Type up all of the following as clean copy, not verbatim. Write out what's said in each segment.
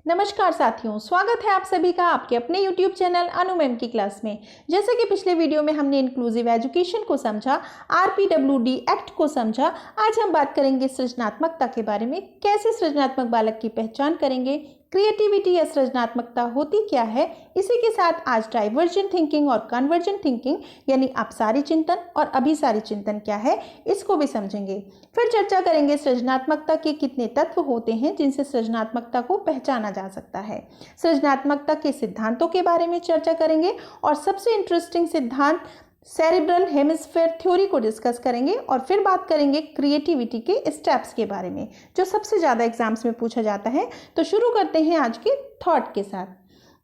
नमस्कार साथियों, स्वागत है आप सभी का आपके अपने YouTube चैनल अनु मैम की क्लास में। जैसे कि पिछले वीडियो में हमने इंक्लूसिव एजुकेशन को समझा, RPWD एक्ट को समझा, आज हम बात करेंगे सृजनात्मकता के बारे में। कैसे सृजनात्मक बालक की पहचान करेंगे, क्रिएटिविटी या सृजनात्मकता होती क्या है। इसी के साथ आज डाइवर्जेंट थिंकिंग और कन्वर्जेंट थिंकिंग यानी अपसारी चिंतन और अभिसारी चिंतन क्या है, इसको भी समझेंगे। फिर चर्चा करेंगे सृजनात्मकता के कितने तत्व होते हैं जिनसे सृजनात्मकता को पहचाना जा सकता है। सृजनात्मकता के सिद्धांतों के बारे में चर्चा करेंगे और सबसे इंटरेस्टिंग सिद्धांत सेरिब्रल हेमिस्फेयर थ्योरी को डिस्कस करेंगे और फिर बात करेंगे क्रिएटिविटी के स्टेप्स के बारे में जो सबसे ज़्यादा एग्जाम्स में पूछा जाता है। तो शुरू करते हैं आज के थॉट के साथ।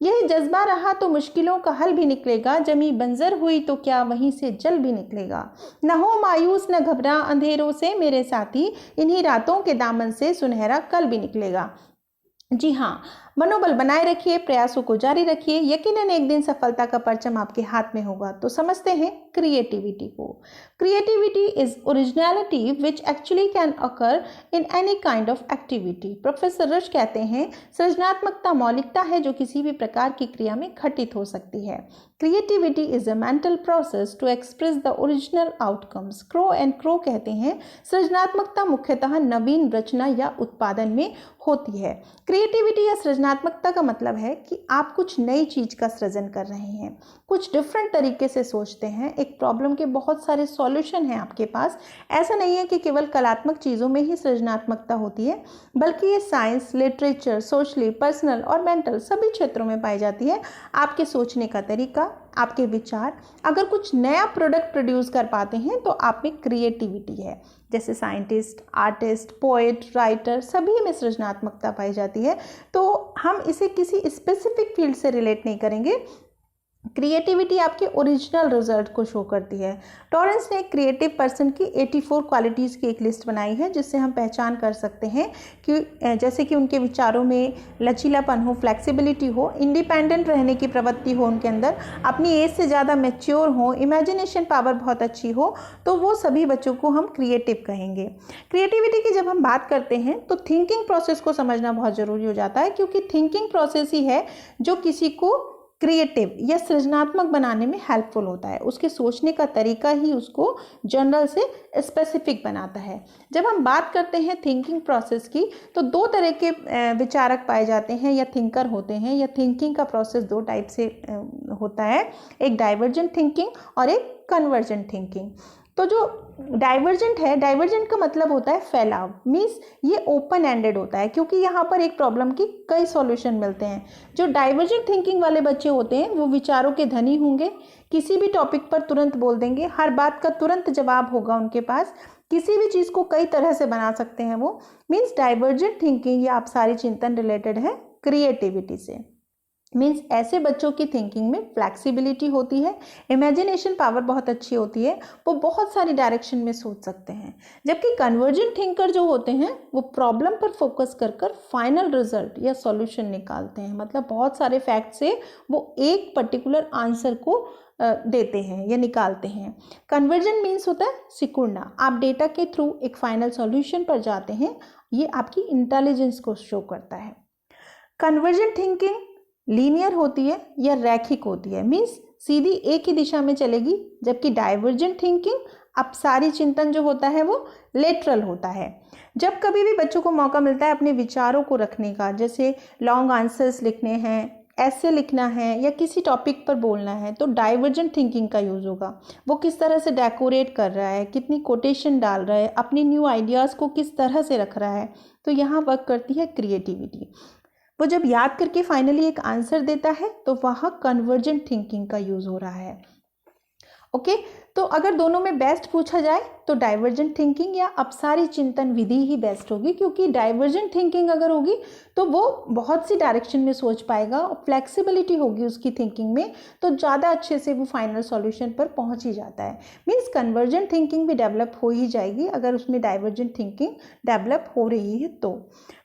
यही जज्बा रहा तो मुश्किलों का हल भी निकलेगा, जमी बंजर हुई तो क्या वहीं से जल भी निकलेगा। न हो मायूस न घबरा अंधेरों से मेरे साथी, इन्हीं रातों के दामन से सुनहरा कल भी निकलेगा। जी हाँ, मनोबल बनाए रखिए, प्रयासों को जारी रखिए, यकीनन एक दिन सफलता का परचम आपके हाथ में होगा। तो समझते हैं क्रिएटिविटी को। Creativity is originality which actually can occur in any kind of activity. Professor rush कहते हैं सृजनात्मकता मौलिकता है जो किसी भी प्रकार की क्रिया में घटित हो सकती है। Creativity is a mental process to express the original outcomes. Crow and Crow कहते हैं सृजनात्मकता मुख्यतः नवीन रचना या उत्पादन में होती है। क्रिएटिविटी या सृजनात्मकता का मतलब है कि आप कुछ नई चीज का सृजन कर रहे हैं, कुछ डिफरेंट तरीके से सोचते हैं। एक प्रॉब्लम के बहुत सारे सॉल्यूशन हैं आपके पास। ऐसा नहीं है कि केवल कलात्मक चीज़ों में ही सृजनात्मकता होती है, बल्कि ये साइंस, लिटरेचर, सोशली, पर्सनल और मेंटल सभी क्षेत्रों में पाई जाती है। आपके सोचने का तरीका, आपके विचार, अगर कुछ नया प्रोडक्ट प्रोड्यूस कर पाते हैं तो आप में क्रिएटिविटी है। जैसे साइंटिस्ट, आर्टिस्ट, पोएट, राइटर सभी में सृजनात्मकता पाई जाती है। तो हम इसे किसी स्पेसिफिक फील्ड से रिलेट नहीं करेंगे। क्रिएटिविटी आपके ओरिजिनल रिजल्ट को शो करती है। टॉरेंस ने एक क्रिएटिव पर्सन की 84 क्वालिटीज़ की एक लिस्ट बनाई है जिससे हम पहचान कर सकते हैं कि जैसे कि उनके विचारों में लचीलापन हो, फ्लेक्सिबिलिटी हो, इंडिपेंडेंट रहने की प्रवृत्ति हो उनके अंदर, अपनी एज से ज़्यादा मैच्योर हो, इमेजिनेशन पावर बहुत अच्छी हो, तो वो सभी बच्चों को हम क्रिएटिव कहेंगे। क्रिएटिविटी की जब हम बात करते हैं तो थिंकिंग प्रोसेस को समझना बहुत ज़रूरी हो जाता है, क्योंकि थिंकिंग प्रोसेस ही है जो किसी को क्रिएटिव या सृजनात्मक बनाने में हेल्पफुल होता है। उसके सोचने का तरीका ही उसको जनरल से स्पेसिफिक बनाता है। जब हम बात करते हैं थिंकिंग प्रोसेस की तो दो तरह के विचारक पाए जाते हैं या थिंकर होते हैं, या थिंकिंग का प्रोसेस दो टाइप से होता है, एक डाइवर्जेंट थिंकिंग और एक कन्वर्जेंट थिंकिंग। तो जो डाइवर्जेंट है, डाइवर्जेंट का मतलब होता है फैलाव, मीन्स ये ओपन एंडेड होता है, क्योंकि यहाँ पर एक प्रॉब्लम की कई सॉल्यूशन मिलते हैं। जो डाइवर्जेंट थिंकिंग वाले बच्चे होते हैं वो विचारों के धनी होंगे, किसी भी टॉपिक पर तुरंत बोल देंगे, हर बात का तुरंत जवाब होगा उनके पास, किसी भी चीज़ को कई तरह से बना सकते हैं वो। मीन्स डाइवर्जेंट थिंकिंग या अपसारी चिंतन रिलेटेड है क्रिएटिविटी से। मीन्स ऐसे बच्चों की थिंकिंग में फ्लैक्सिबिलिटी होती है, इमेजिनेशन पावर बहुत अच्छी होती है, वो बहुत सारी डायरेक्शन में सोच सकते हैं। जबकि कन्वर्जेंट थिंकर जो होते हैं वो प्रॉब्लम पर फोकस कर कर फाइनल रिजल्ट या सॉल्यूशन निकालते हैं। मतलब बहुत सारे फैक्ट से वो एक पर्टिकुलर आंसर को देते हैं या निकालते हैं। कन्वर्जेंट मीन्स होता है सिकुड़ना, आप डेटा के थ्रू एक फाइनल सॉल्यूशन पर जाते हैं, ये आपकी इंटेलिजेंस को शो करता है। कन्वर्जेंट थिंकिंग लीनियर होती है या रैखिक होती है, मीन्स सीधी एक ही दिशा में चलेगी, जबकि डाइवर्जेंट थिंकिंग अपसारी चिंतन जो होता है वो लेटरल होता है। जब कभी भी बच्चों को मौका मिलता है अपने विचारों को रखने का, जैसे लॉन्ग आंसर्स लिखने हैं, ऐसे लिखना है या किसी टॉपिक पर बोलना है, तो डाइवर्जेंट थिंकिंग का यूज़ होगा। वो किस तरह से डेकोरेट कर रहा है, कितनी कोटेशन डाल रहा है, अपनी न्यू आइडियाज़ को किस तरह से रख रहा है, तो यहाँ वर्क करती है क्रिएटिविटी। वो जब याद करके फाइनली एक आंसर देता है तो वहाँ कन्वर्जेंट थिंकिंग का यूज़ हो रहा है। ओके, तो अगर दोनों में बेस्ट पूछा जाए तो डाइवर्जेंट थिंकिंग या अपसारी चिंतन विधि ही बेस्ट होगी, क्योंकि डाइवर्जेंट थिंकिंग अगर होगी तो वो बहुत सी डायरेक्शन में सोच पाएगा और फ्लेक्सिबिलिटी होगी उसकी थिंकिंग में, तो ज़्यादा अच्छे से वो फाइनल सॉल्यूशन पर पहुंच ही जाता है। मीन्स कन्वर्जेंट थिंकिंग भी डेवलप हो ही जाएगी अगर उसमें डाइवर्जेंट थिंकिंग डेवलप हो रही है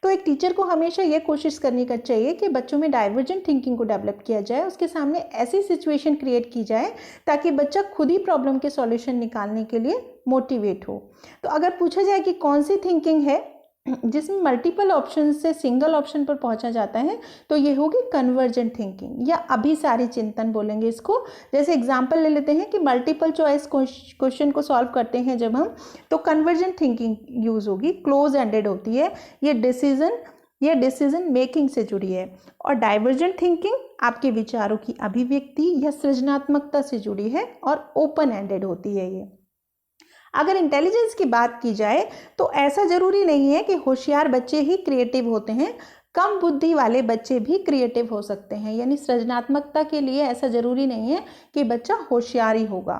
तो एक टीचर को हमेशा ये कोशिश करनी चाहिए कि बच्चों में डाइवर्जेंट थिंकिंग को डेवलप किया जाए, उसके सामने ऐसी सिचुएशन क्रिएट की जाए ताकि बच्चा खुद ही प्रॉब्लम के सॉल्यूशन निकालने के लिए मोटिवेट हो। तो अगर पूछा जाए कि कौन सी थिंकिंग है जिसमें मल्टीपल ऑप्शन से सिंगल ऑप्शन पर पहुंचा जाता है, तो ये होगी कन्वर्जेंट थिंकिंग या अभिसारी चिंतन बोलेंगे इसको। जैसे एग्जांपल ले लेते हैं कि मल्टीपल चॉइस क्वेश्चन को सॉल्व करते हैं जब हम, तो कन्वर्जेंट थिंकिंग यूज होगी, क्लोज एंडेड होती है, ये डिसीजन मेकिंग से जुड़ी है। और डाइवर्जेंट थिंकिंग आपके विचारों की अभिव्यक्ति या सृजनात्मकता से जुड़ी है और ओपन एंडेड होती है ये। अगर इंटेलिजेंस की बात की जाए तो ऐसा जरूरी नहीं है कि होशियार बच्चे ही क्रिएटिव होते हैं, कम बुद्धि वाले बच्चे भी क्रिएटिव हो सकते हैं। यानी सृजनात्मकता के लिए ऐसा जरूरी नहीं है कि बच्चा होशियार ही होगा।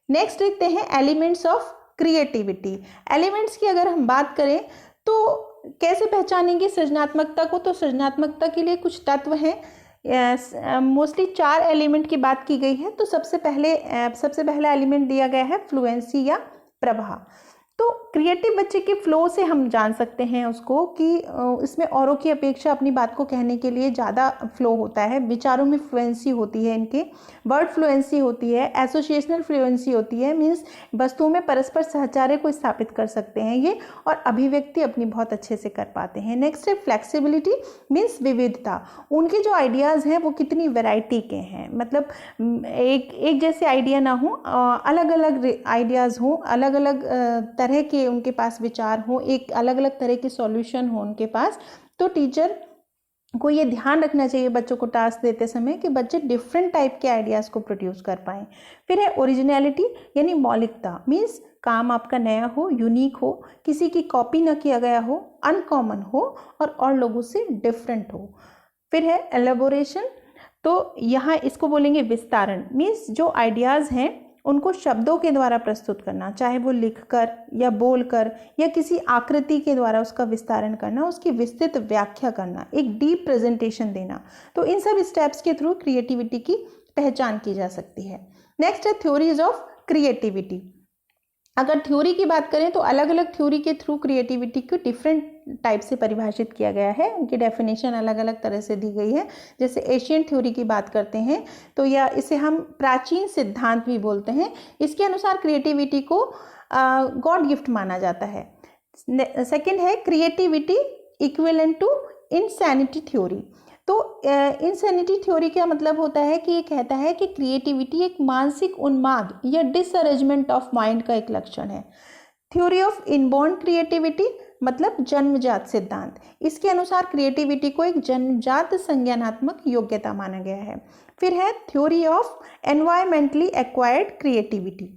नेक्स्ट देखते हैं एलिमेंट्स ऑफ क्रिएटिविटी। एलिमेंट्स की अगर हम बात करें तो कैसे पहचानेंगे सृजनात्मकता को, तो सृजनात्मकता के लिए कुछ तत्व हैं। मोस्टली 4 एलिमेंट की बात की गई है। तो सबसे पहला एलिमेंट दिया गया है फ्लुएंसी या प्रवाह। तो क्रिएटिव बच्चे के फ्लो से हम जान सकते हैं उसको कि इसमें औरों की अपेक्षा अपनी बात को कहने के लिए ज़्यादा फ्लो होता है, विचारों में फ्लुएंसी होती है, इनके वर्ड फ्लुएंसी होती है, एसोसिएशनल फ्लुएंसी होती है, मीन्स वस्तुओं में परस्पर सहचार्य को स्थापित कर सकते हैं ये, और अभिव्यक्ति अपनी बहुत अच्छे से कर पाते हैं। नेक्स्ट है फ्लेक्सिबिलिटी, मीन्स विविधता। उनके जो आइडियाज़ हैं वो कितनी वैरायटी के हैं, मतलब एक जैसे आइडिया ना हो, अलग अलग आइडियाज़ हों, अलग अलग तरह के उनके पास विचार हो, एक अलग अलग तरह के सॉल्यूशन हो उनके पास। तो टीचर को ये ध्यान रखना चाहिए बच्चों को टास्क देते समय कि बच्चे डिफरेंट टाइप के आइडियाज़ को प्रोड्यूस कर पाएँ। फिर है ओरिजिनलिटी यानी मौलिकता, मीन्स काम आपका नया हो, यूनिक हो, किसी की कॉपी ना किया गया हो, अनकॉमन हो और लोगों से डिफरेंट हो। फिर है एलेबोरेशन, तो यहाँ इसको बोलेंगे विस्तारण, मीन्स जो आइडियाज़ हैं उनको शब्दों के द्वारा प्रस्तुत करना, चाहे वो लिखकर या बोलकर या किसी आकृति के द्वारा उसका विस्तारण करना, उसकी विस्तृत व्याख्या करना, एक डीप प्रेजेंटेशन देना। तो इन सब स्टेप्स के थ्रू क्रिएटिविटी की पहचान की जा सकती है। नेक्स्ट है थ्योरीज ऑफ क्रिएटिविटी। अगर थ्योरी की बात करें तो अलग अलग थ्योरी के थ्रू क्रिएटिविटी को डिफरेंट टाइप से परिभाषित किया गया है, उनकी डेफिनेशन अलग अलग तरह से दी गई है। जैसे एशियन थ्योरी की बात करते हैं तो या इसे हम प्राचीन सिद्धांत भी बोलते हैं। इसके अनुसार क्रिएटिविटी को गॉड गिफ्ट माना जाता है। सेकंड है creativity equivalent to insanity theory. तो इनसैनिटी थ्योरी क्या मतलब होता है कि ये कहता है कि क्रिएटिविटी एक मानसिक उन्माद या डिसअरेंजमेंट ऑफ माइंड का एक लक्षण है। थ्योरी ऑफ इनबॉर्न क्रिएटिविटी मतलब जन्मजात सिद्धांत, इसके अनुसार क्रिएटिविटी को एक जन्मजात संज्ञानात्मक योग्यता माना गया है। फिर है theory of environmentally acquired creativity.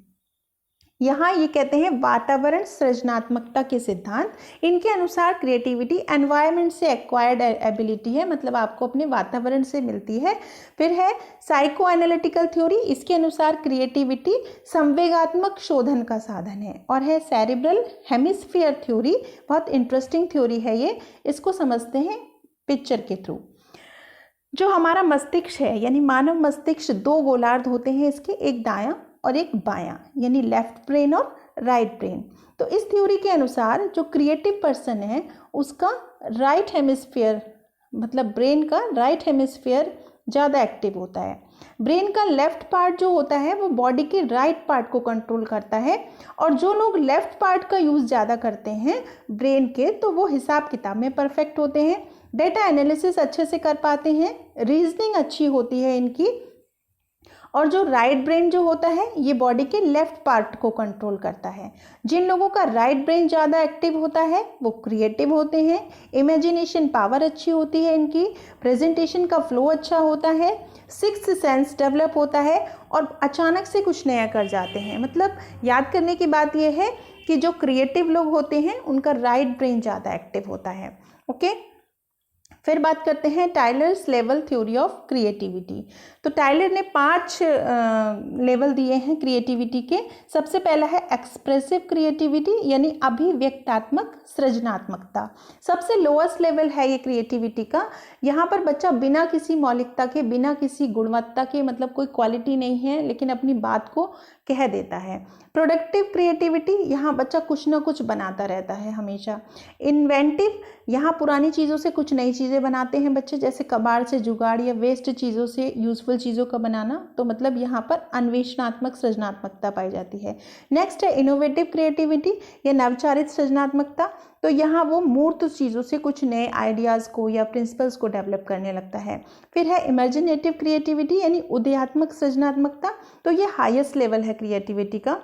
यहाँ ये कहते हैं वातावरण सृजनात्मकता के सिद्धांत। इनके अनुसार क्रिएटिविटी एनवायरनमेंट से एक्वायर्ड एबिलिटी है, मतलब आपको अपने वातावरण से मिलती है। फिर है साइको एनालिटिकल थ्योरी, इसके अनुसार क्रिएटिविटी संवेगात्मक शोधन का साधन है। और है सेरिब्रल हेमिस्फीयर थ्योरी, बहुत इंटरेस्टिंग थ्योरी है ये, इसको समझते हैं पिक्चर के थ्रू। जो हमारा मस्तिष्क है यानी मानव मस्तिष्क 2 गोलार्ध होते हैं इसके, एक दायां और एक बायां, यानी लेफ्ट ब्रेन और राइट ब्रेन। तो इस थ्योरी के अनुसार जो क्रिएटिव पर्सन है उसका राइट हेमिस्फीयर मतलब ब्रेन का राइट हेमिस्फीयर ज़्यादा एक्टिव होता है। ब्रेन का लेफ्ट पार्ट जो होता है वो बॉडी के राइट पार्ट को कंट्रोल करता है। और जो लोग लेफ्ट पार्ट का यूज़ ज़्यादा करते हैं ब्रेन के, तो वो हिसाब किताब में परफेक्ट होते हैं, डेटा एनालिसिस अच्छे से कर पाते हैं, रीजनिंग अच्छी होती है इनकी। और जो राइट ब्रेन जो होता है ये बॉडी के लेफ्ट पार्ट को कंट्रोल करता है। जिन लोगों का राइट ब्रेन ज़्यादा एक्टिव होता है वो क्रिएटिव होते हैं, इमेजिनेशन पावर अच्छी होती है इनकी, प्रेजेंटेशन का फ्लो अच्छा होता है, सिक्स्थ सेंस डेवलप होता है और अचानक से कुछ नया कर जाते हैं। मतलब याद करने की बात यह है कि जो क्रिएटिव लोग होते हैं उनका राइट ब्रेन ज़्यादा एक्टिव होता है। ओके, फिर बात करते हैं टाइलर्स लेवल थ्योरी ऑफ क्रिएटिविटी। तो टाइलर ने 5 लेवल दिए हैं क्रिएटिविटी के। सबसे पहला है एक्सप्रेसिव क्रिएटिविटी यानी अभिव्यक्तात्मक सृजनात्मकता। सबसे लोएस्ट लेवल है ये क्रिएटिविटी का। यहाँ पर बच्चा बिना किसी मौलिकता के, बिना किसी गुणवत्ता के, मतलब कोई क्वालिटी नहीं है लेकिन अपनी बात को कह देता है। प्रोडक्टिव क्रिएटिविटी, यहाँ बच्चा कुछ ना कुछ बनाता रहता है हमेशा। इन्वेंटिव, यहाँ पुरानी चीज़ों से कुछ नई चीज़ें बनाते हैं बच्चे, जैसे कबाड़ से जुगाड़ या वेस्ट चीज़ों से यूजफुल चीज़ों का बनाना। तो मतलब यहाँ पर अन्वेषणात्मक सृजनात्मकता पाई जाती है। नेक्स्ट है इनोवेटिव क्रिएटिविटी या नवचारित सृजनात्मकता। तो यहाँ वो मूर्त चीज़ों से कुछ नए आइडियाज़ को या प्रिंसिपल्स को डेवलप करने लगता है। फिर है इमेजिनेटिव क्रिएटिविटी यानी उदयात्मक सृजनात्मकता। तो ये हाईएस्ट लेवल है क्रिएटिविटी का,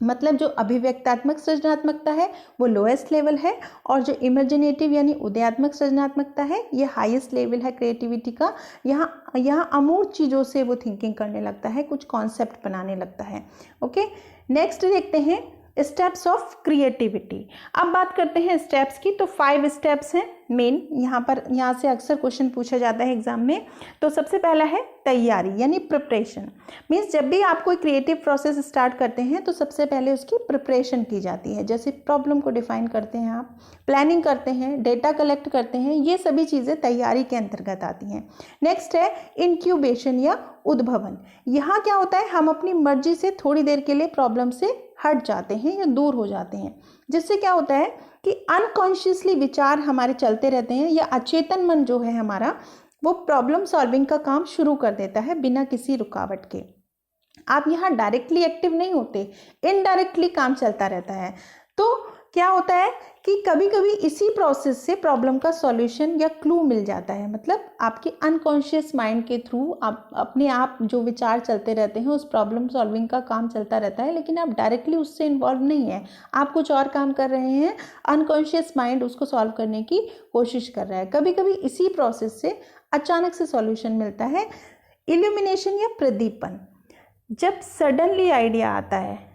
मतलब जो अभिव्यक्तात्मक सृजनात्मकता है वो लोएस्ट लेवल है, और जो इमेजिनेटिव यानी उदयात्मक सृजनात्मकता है ये हाईएस्ट लेवल है क्रिएटिविटी का। यहाँ अमूर्त चीज़ों से वो थिंकिंग करने लगता है, कुछ कॉन्सेप्ट बनाने लगता है। ओके, नेक्स्ट देखते हैं स्टेप्स ऑफ क्रिएटिविटी। अब बात करते हैं स्टेप्स की। तो 5 स्टेप्स हैं मेन, यहाँ से अक्सर क्वेश्चन पूछा जाता है एग्जाम में। तो सबसे पहला है तैयारी यानी प्रिपरेशन। मीन्स जब भी आप कोई क्रिएटिव प्रोसेस स्टार्ट करते हैं तो सबसे पहले उसकी प्रिपरेशन की जाती है। जैसे प्रॉब्लम को डिफाइन करते हैं आप, प्लानिंग करते हैं, डेटा कलेक्ट करते हैं, ये सभी चीज़ें तैयारी के अंतर्गत आती हैं। नेक्स्ट है इंक्यूबेशन या उद्भवन। यहाँ क्या होता है, हम अपनी मर्जी से थोड़ी देर के लिए प्रॉब्लम से हट जाते हैं या दूर हो जाते हैं, जिससे क्या होता है कि अनकॉन्शियसली विचार हमारे चलते रहते हैं, या अचेतन मन जो है हमारा वो प्रॉब्लम सॉल्विंग का काम शुरू कर देता है बिना किसी रुकावट के। आप यहाँ डायरेक्टली एक्टिव नहीं होते, इनडायरेक्टली काम चलता रहता है। तो क्या होता है कि कभी कभी इसी प्रोसेस से प्रॉब्लम का सॉल्यूशन या क्लू मिल जाता है। मतलब आपके अनकॉन्शियस माइंड के थ्रू आप अपने आप जो विचार चलते रहते हैं उस प्रॉब्लम सॉल्विंग का काम चलता रहता है, लेकिन आप डायरेक्टली उससे इन्वॉल्व नहीं है, आप कुछ और काम कर रहे हैं, अनकॉन्शियस माइंड उसको सॉल्व करने की कोशिश कर रहा है। कभी कभी इसी प्रोसेस से अचानक से सॉल्यूशन मिलता है। इल्यूमिनेशन या प्रदीपन, जब सडनली आइडिया आता है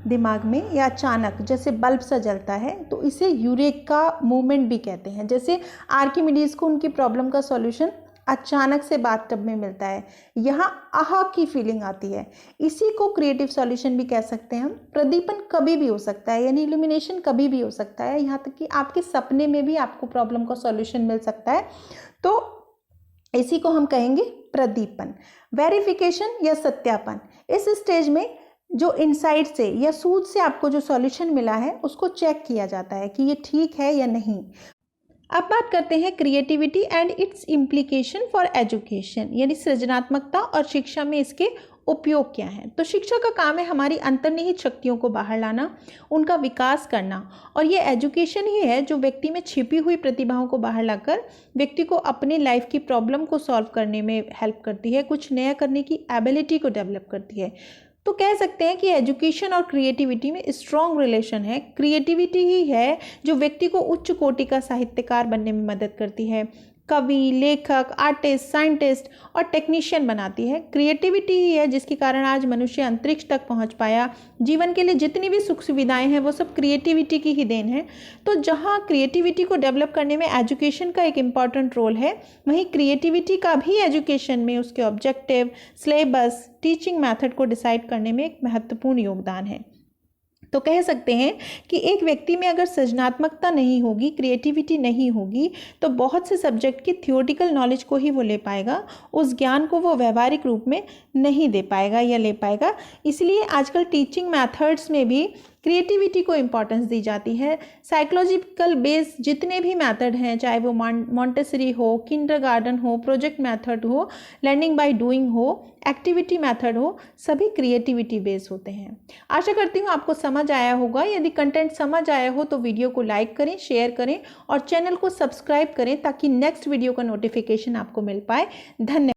दिमाग में या अचानक जैसे बल्ब सा जलता है, तो इसे यूरेका मूवमेंट भी कहते हैं। जैसे आर्किमिडीज को उनकी प्रॉब्लम का सॉल्यूशन अचानक से बाथटब में मिलता है, यहाँ आहा की फीलिंग आती है। इसी को क्रिएटिव सॉल्यूशन भी कह सकते हैं हम। प्रदीपन कभी भी हो सकता है यानी इल्यूमिनेशन कभी भी हो सकता है, यहाँ तक कि आपके सपने में भी आपको प्रॉब्लम का सॉल्यूशन मिल सकता है। तो इसी को हम कहेंगे प्रदीपन। वेरिफिकेशन या सत्यापन, इस स्टेज में जो इनसाइड से या सूझ से आपको जो सॉल्यूशन मिला है उसको चेक किया जाता है कि ये ठीक है या नहीं। अब बात करते हैं creativity and it's implication for education, यानी सृजनात्मकता और शिक्षा में इसके उपयोग क्या है। तो शिक्षा का काम है हमारी अंतर्निहित शक्तियों को बाहर लाना, उनका विकास करना, और ये एजुकेशन ही है जो व्यक्ति में छिपी हुई प्रतिभाओं को बाहर लाकर व्यक्ति को अपनी लाइफ की प्रॉब्लम को सॉल्व करने में हेल्प करती है, कुछ नया करने की एबिलिटी को डेवलप करती है। तो कह सकते हैं कि एजुकेशन और क्रिएटिविटी में स्ट्रॉन्ग रिलेशन है। क्रिएटिविटी ही है जो व्यक्ति को उच्च कोटि का साहित्यकार बनने में मदद करती है, कवि, लेखक, आर्टिस्ट, साइंटिस्ट और टेक्नीशियन बनाती है। क्रिएटिविटी ही है जिसके कारण आज मनुष्य अंतरिक्ष तक पहुंच पाया। जीवन के लिए जितनी भी सुख सुविधाएं हैं वो सब क्रिएटिविटी की ही देन है। तो जहां क्रिएटिविटी को डेवलप करने में एजुकेशन का एक इम्पॉर्टेंट रोल है, वहीं क्रिएटिविटी का भी एजुकेशन में उसके ऑब्जेक्टिव, सिलेबस, टीचिंग मेथड को डिसाइड करने में एक महत्वपूर्ण योगदान है। तो कह सकते हैं कि एक व्यक्ति में अगर सृजनात्मकता नहीं होगी, क्रिएटिविटी नहीं होगी, तो बहुत से सब्जेक्ट की थियोरिटिकल नॉलेज को ही वो ले पाएगा, उस ज्ञान को वो व्यवहारिक रूप में नहीं दे पाएगा या ले पाएगा। इसलिए आजकल टीचिंग मेथड्स में भी क्रिएटिविटी को इम्पॉर्टेंस दी जाती है। साइकोलॉजिकल बेस्ड जितने भी मेथड हैं, चाहे वो मॉन्टेसरी हो, किंडरगार्टन हो, प्रोजेक्ट मेथड हो, लर्निंग बाय डूइंग हो, एक्टिविटी मेथड हो, सभी क्रिएटिविटी बेस्ड होते हैं। आशा करती हूँ आपको समझ आया होगा। यदि कंटेंट समझ आया हो तो वीडियो को लाइक करें, शेयर करें और चैनल को सब्सक्राइब करें ताकि नेक्स्ट वीडियो का नोटिफिकेशन आपको मिल पाए। धन्यवाद।